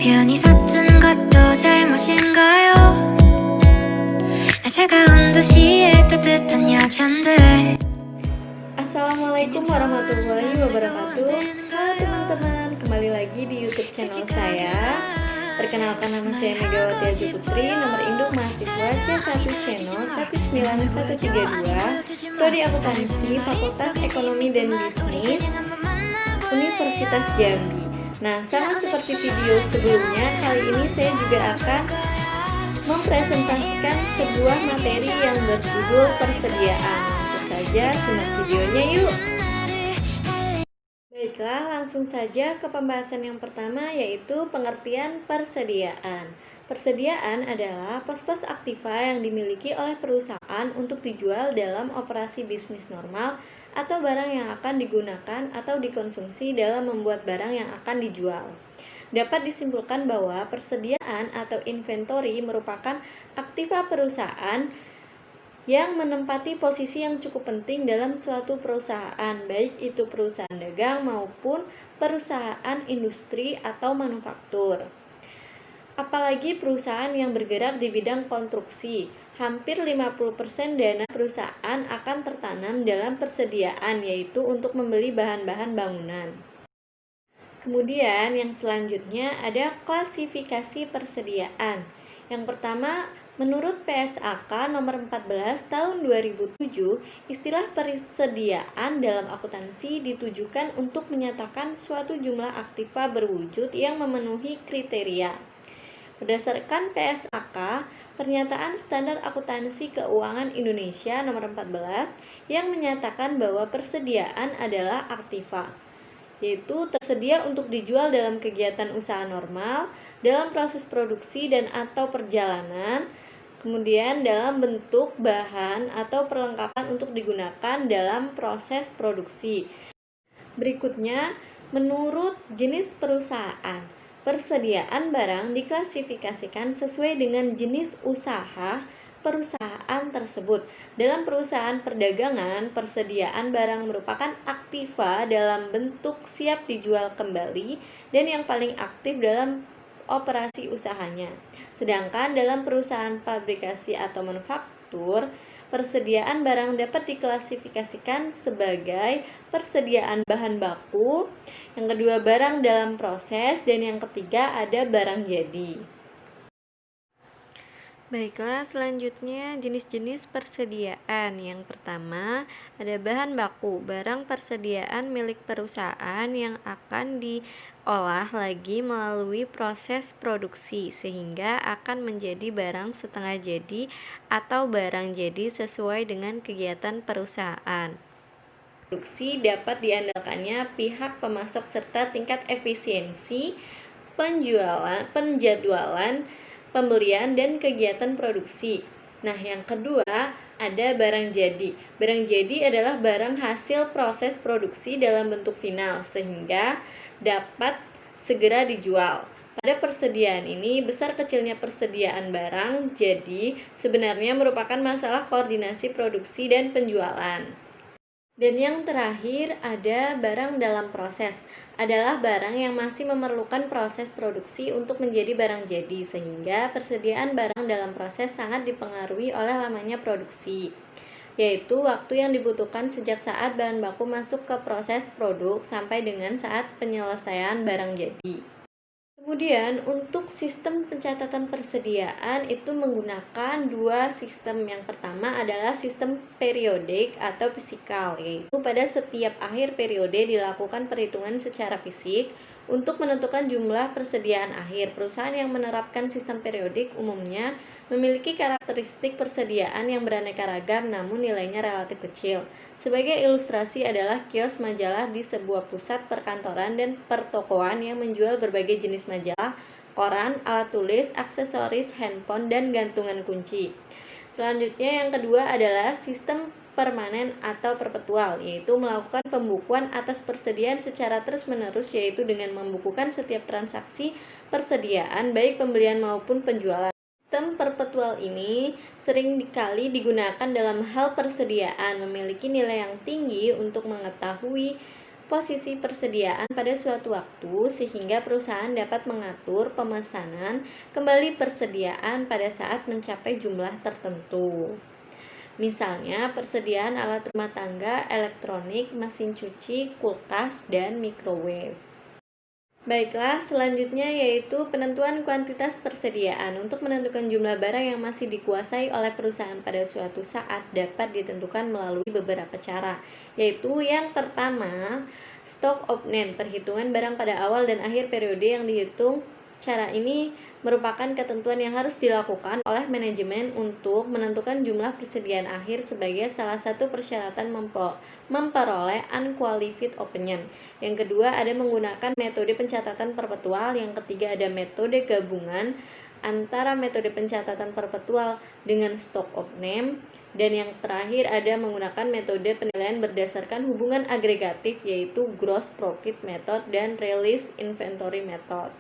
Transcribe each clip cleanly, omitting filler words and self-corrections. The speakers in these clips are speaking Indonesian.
편히 섰던 것도 잘못인가요? 나 차가운 도시의 따뜻한 여잔들. Assalamualaikum warahmatullahi wabarakatuh. Halo teman-teman, kembali lagi di YouTube channel saya. Perkenalkan, nama saya Megawati Aji Putri, nomor induk mahasiswa C1 Channel 19132, Prodi Akuntansi, Fakultas Ekonomi dan Bisnis, Universitas Jambi. Nah, sama seperti video sebelumnya, kali ini saya juga akan mempresentasikan sebuah materi yang berjudul persediaan. Langsung saja simak videonya yuk. Baiklah, langsung saja ke pembahasan yang pertama, yaitu pengertian persediaan. Persediaan adalah pos-pos aktiva yang dimiliki oleh perusahaan untuk dijual dalam operasi bisnis normal atau barang yang akan digunakan atau dikonsumsi dalam membuat barang yang akan dijual. Dapat disimpulkan bahwa persediaan atau inventory merupakan aktiva perusahaan yang menempati posisi yang cukup penting dalam suatu perusahaan, baik itu perusahaan dagang maupun perusahaan industri atau manufaktur. Apalagi perusahaan yang bergerak di bidang konstruksi, hampir 50% dana perusahaan akan tertanam dalam persediaan, yaitu untuk membeli bahan-bahan bangunan. Kemudian yang selanjutnya ada klasifikasi persediaan. Yang pertama, menurut PSAK nomor 14 tahun 2007, istilah persediaan dalam akuntansi ditujukan untuk menyatakan suatu jumlah aktiva berwujud yang memenuhi kriteria. Berdasarkan PSAK, Pernyataan Standar Akuntansi Keuangan Indonesia nomor 14 yang menyatakan bahwa persediaan adalah aktiva, yaitu tersedia untuk dijual dalam kegiatan usaha normal, dalam proses produksi dan atau perjalanan, kemudian dalam bentuk bahan atau perlengkapan untuk digunakan dalam proses produksi. Berikutnya, menurut jenis perusahaan, persediaan barang diklasifikasikan sesuai dengan jenis usaha perusahaan tersebut. Dalam perusahaan perdagangan, persediaan barang merupakan aktiva dalam bentuk siap dijual kembali dan yang paling aktif dalam operasi usahanya. Sedangkan dalam perusahaan fabrikasi atau manufaktur, persediaan barang dapat diklasifikasikan sebagai persediaan bahan baku, yang kedua barang dalam proses, dan yang ketiga ada barang jadi. Baiklah, selanjutnya jenis-jenis persediaan. Yang pertama, ada bahan baku, barang persediaan milik perusahaan yang akan diolah lagi melalui proses produksi sehingga akan menjadi barang setengah jadi atau barang jadi sesuai dengan kegiatan perusahaan. Produksi dapat diandalkannya pihak pemasok serta tingkat efisiensi penjadwalan, pembelian, dan kegiatan produksi. Nah, yang kedua ada barang jadi. Barang jadi adalah barang hasil proses produksi dalam bentuk final sehingga dapat segera dijual. Pada persediaan ini, besar kecilnya persediaan barang jadi sebenarnya merupakan masalah koordinasi produksi dan penjualan. Dan yang terakhir ada barang dalam proses, adalah barang yang masih memerlukan proses produksi untuk menjadi barang jadi, sehingga persediaan barang dalam proses sangat dipengaruhi oleh lamanya produksi, yaitu waktu yang dibutuhkan sejak saat bahan baku masuk ke proses produk sampai dengan saat penyelesaian barang jadi. Kemudian untuk sistem pencatatan persediaan itu menggunakan dua sistem. Yang pertama adalah sistem periodik atau fisikal, yaitu pada setiap akhir periode dilakukan perhitungan secara fisik untuk menentukan jumlah persediaan akhir. Perusahaan yang menerapkan sistem periodik umumnya memiliki karakteristik persediaan yang beraneka ragam namun nilainya relatif kecil. Sebagai ilustrasi adalah kios majalah di sebuah pusat perkantoran dan pertokoan yang menjual berbagai jenis majalah, koran, alat tulis, aksesoris, handphone, dan gantungan kunci. Selanjutnya yang kedua adalah sistem permanen atau perpetual, yaitu melakukan pembukuan atas persediaan secara terus-menerus, yaitu dengan membukukan setiap transaksi persediaan baik pembelian maupun penjualan. Sistem perpetual ini sering kali digunakan dalam hal persediaan, memiliki nilai yang tinggi untuk mengetahui posisi persediaan pada suatu waktu sehingga perusahaan dapat mengatur pemesanan kembali persediaan pada saat mencapai jumlah tertentu. Misalnya persediaan alat rumah tangga, elektronik, mesin cuci, kulkas, dan microwave. Baiklah, selanjutnya yaitu penentuan kuantitas persediaan. Untuk menentukan jumlah barang yang masih dikuasai oleh perusahaan pada suatu saat dapat ditentukan melalui beberapa cara, yaitu yang pertama, stock opening, perhitungan barang pada awal dan akhir periode yang dihitung. Cara ini merupakan ketentuan yang harus dilakukan oleh manajemen untuk menentukan jumlah persediaan akhir sebagai salah satu persyaratan memperoleh unqualified opinion. Yang kedua ada menggunakan metode pencatatan perpetual. Yang ketiga ada metode gabungan antara metode pencatatan perpetual dengan stock of name. Dan yang terakhir ada menggunakan metode penilaian berdasarkan hubungan agregatif, yaitu gross profit method dan release inventory method.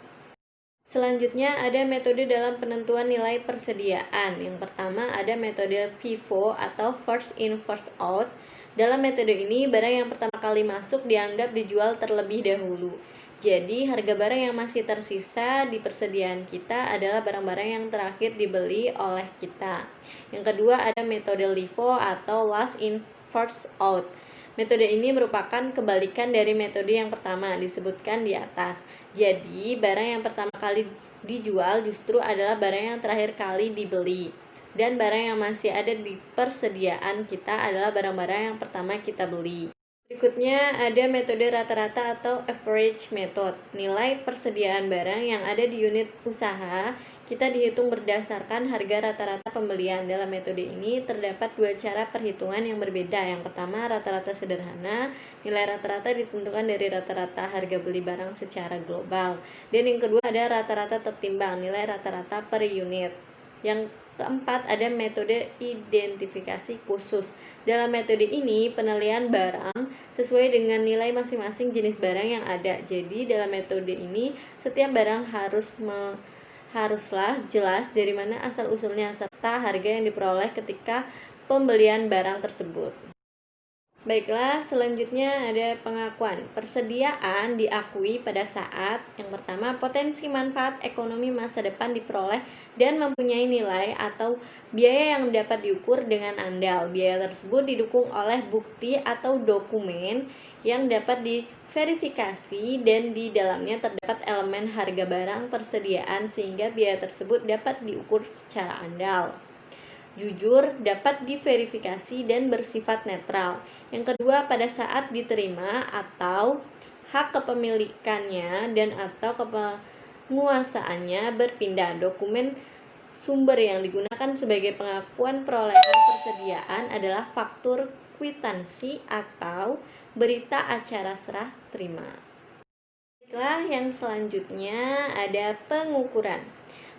Selanjutnya ada metode dalam penentuan nilai persediaan. Yang pertama ada metode FIFO atau first in first out. Dalam metode ini barang yang pertama kali masuk dianggap dijual terlebih dahulu. Jadi harga barang yang masih tersisa di persediaan kita adalah barang-barang yang terakhir dibeli oleh kita. Yang kedua ada metode LIFO atau last in first out. Metode ini merupakan kebalikan dari metode yang pertama disebutkan di atas. Jadi, barang yang pertama kali dijual justru adalah barang yang terakhir kali dibeli. Dan barang yang masih ada di persediaan kita adalah barang-barang yang pertama kita beli. Berikutnya ada metode rata-rata atau average method. Nilai persediaan barang yang ada di unit usaha kita dihitung berdasarkan harga rata-rata pembelian. Dalam metode ini terdapat dua cara perhitungan yang berbeda. Yang pertama rata-rata sederhana. Nilai rata-rata ditentukan dari rata-rata harga beli barang secara global. Dan yang kedua ada rata-rata tertimbang. Nilai rata-rata per unit. Yang keempat ada metode identifikasi khusus. Dalam metode ini penilaian barang sesuai dengan nilai masing-masing jenis barang yang ada. Jadi dalam metode ini setiap barang haruslah jelas dari mana asal-usulnya serta harga yang diperoleh ketika pembelian barang tersebut. Baiklah, selanjutnya ada pengakuan. Persediaan diakui pada saat yang pertama potensi manfaat ekonomi masa depan diperoleh dan mempunyai nilai atau biaya yang dapat diukur dengan andal. Biaya tersebut didukung oleh bukti atau dokumen yang dapat diverifikasi dan di dalamnya terdapat elemen harga barang persediaan sehingga biaya tersebut dapat diukur secara andal. Jujur, dapat diverifikasi dan bersifat netral. Yang kedua, pada saat diterima atau hak kepemilikannya dan atau penguasaannya berpindah. Dokumen sumber yang digunakan sebagai pengakuan perolehan persediaan adalah faktur, kwitansi, atau berita acara serah terima. Baiklah, yang selanjutnya ada pengukuran.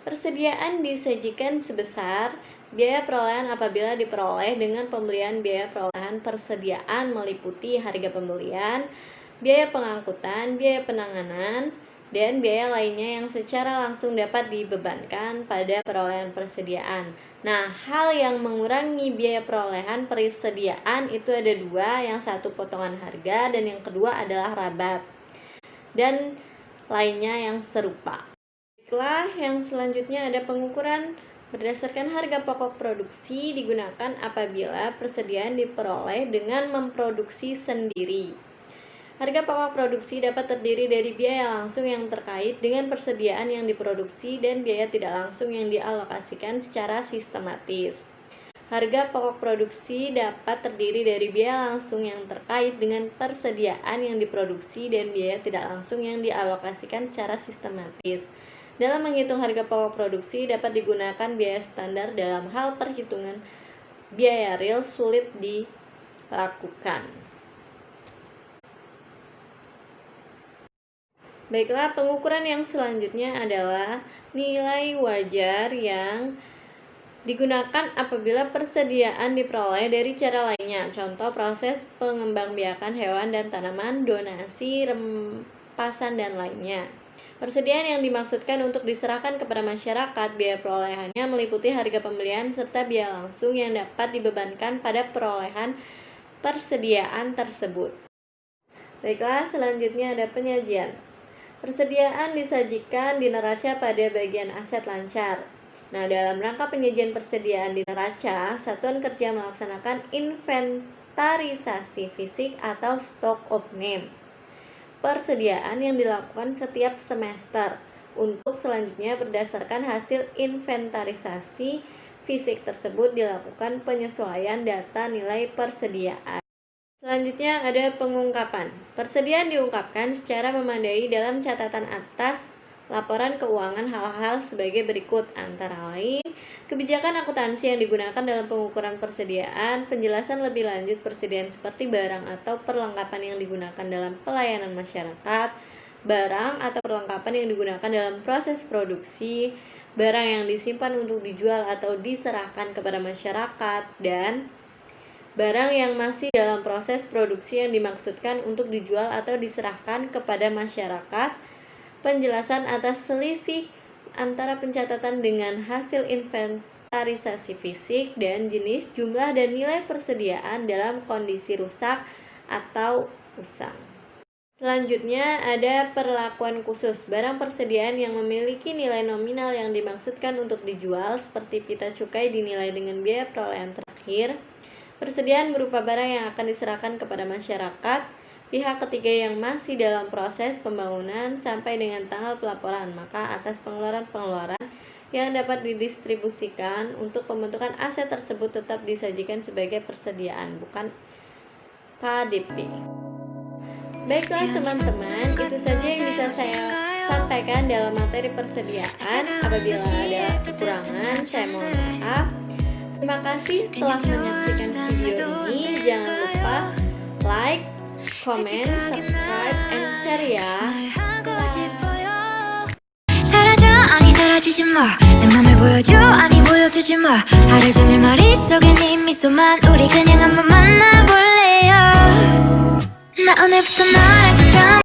Persediaan disajikan sebesar biaya perolehan apabila diperoleh dengan pembelian. Biaya perolehan persediaan meliputi harga pembelian, biaya pengangkutan, biaya penanganan, dan biaya lainnya yang secara langsung dapat dibebankan pada perolehan persediaan. Nah, hal yang mengurangi biaya perolehan persediaan itu ada dua, yang satu potongan harga dan yang kedua adalah rabat dan lainnya yang serupa. Baiklah, yang selanjutnya ada pengukuran berdasarkan harga pokok produksi digunakan apabila persediaan diperoleh dengan memproduksi sendiri. Harga pokok produksi dapat terdiri dari biaya langsung yang terkait dengan persediaan yang diproduksi dan biaya tidak langsung yang dialokasikan secara sistematis. Harga pokok produksi dapat terdiri dari biaya langsung yang terkait dengan persediaan yang diproduksi dan biaya tidak langsung yang dialokasikan secara sistematis. Dalam menghitung harga pokok produksi dapat digunakan biaya standar. Dalam hal perhitungan biaya real sulit dilakukan. Baiklah, pengukuran yang selanjutnya adalah nilai wajar yang digunakan apabila persediaan diperoleh dari cara lainnya. Contoh proses pengembangbiakan hewan dan tanaman, donasi, rempasan, dan lainnya. Persediaan yang dimaksudkan untuk diserahkan kepada masyarakat, biaya perolehannya meliputi harga pembelian serta biaya langsung yang dapat dibebankan pada perolehan persediaan tersebut. Baiklah, selanjutnya ada penyajian. Persediaan disajikan di neraca pada bagian aset lancar. Nah, dalam rangka penyajian persediaan di neraca, Satuan Kerja melaksanakan inventarisasi fisik atau stock of name. Persediaan yang dilakukan setiap semester. Untuk selanjutnya berdasarkan hasil inventarisasi fisik tersebut dilakukan penyesuaian data nilai persediaan. Selanjutnya ada pengungkapan. Persediaan diungkapkan secara memadai dalam catatan atas laporan keuangan hal-hal sebagai berikut, antara lain kebijakan akuntansi yang digunakan dalam pengukuran persediaan, penjelasan lebih lanjut persediaan seperti barang atau perlengkapan yang digunakan dalam pelayanan masyarakat, barang atau perlengkapan yang digunakan dalam proses produksi, barang yang disimpan untuk dijual atau diserahkan kepada masyarakat, dan barang yang masih dalam proses produksi yang dimaksudkan untuk dijual atau diserahkan kepada masyarakat. Penjelasan atas selisih antara pencatatan dengan hasil inventarisasi fisik dan jenis, jumlah, dan nilai persediaan dalam kondisi rusak atau usang. Selanjutnya ada perlakuan khusus. Barang persediaan yang memiliki nilai nominal yang dimaksudkan untuk dijual seperti pita cukai dinilai dengan biaya perolehan terakhir. Persediaan berupa barang yang akan diserahkan kepada masyarakat, pihak ketiga yang masih dalam proses pembangunan sampai dengan tanggal pelaporan, maka atas pengeluaran-pengeluaran yang dapat didistribusikan untuk pembentukan aset tersebut tetap disajikan sebagai persediaan, bukan KDP. Baiklah teman-teman, itu saja yang bisa saya sampaikan dalam materi persediaan. Apabila ada kekurangan, saya mohon maaf. Terima kasih telah menyaksikan video ini. Jangan lupa like, comment, subscribe, and share ya. 사라져 아니 사라지지 마 내 맘을 보여줘 아니 보여주지 마 하루 종일 머릿속에 네 미소만 우리 그냥 한번 만나볼래요 나 오늘부터 너랑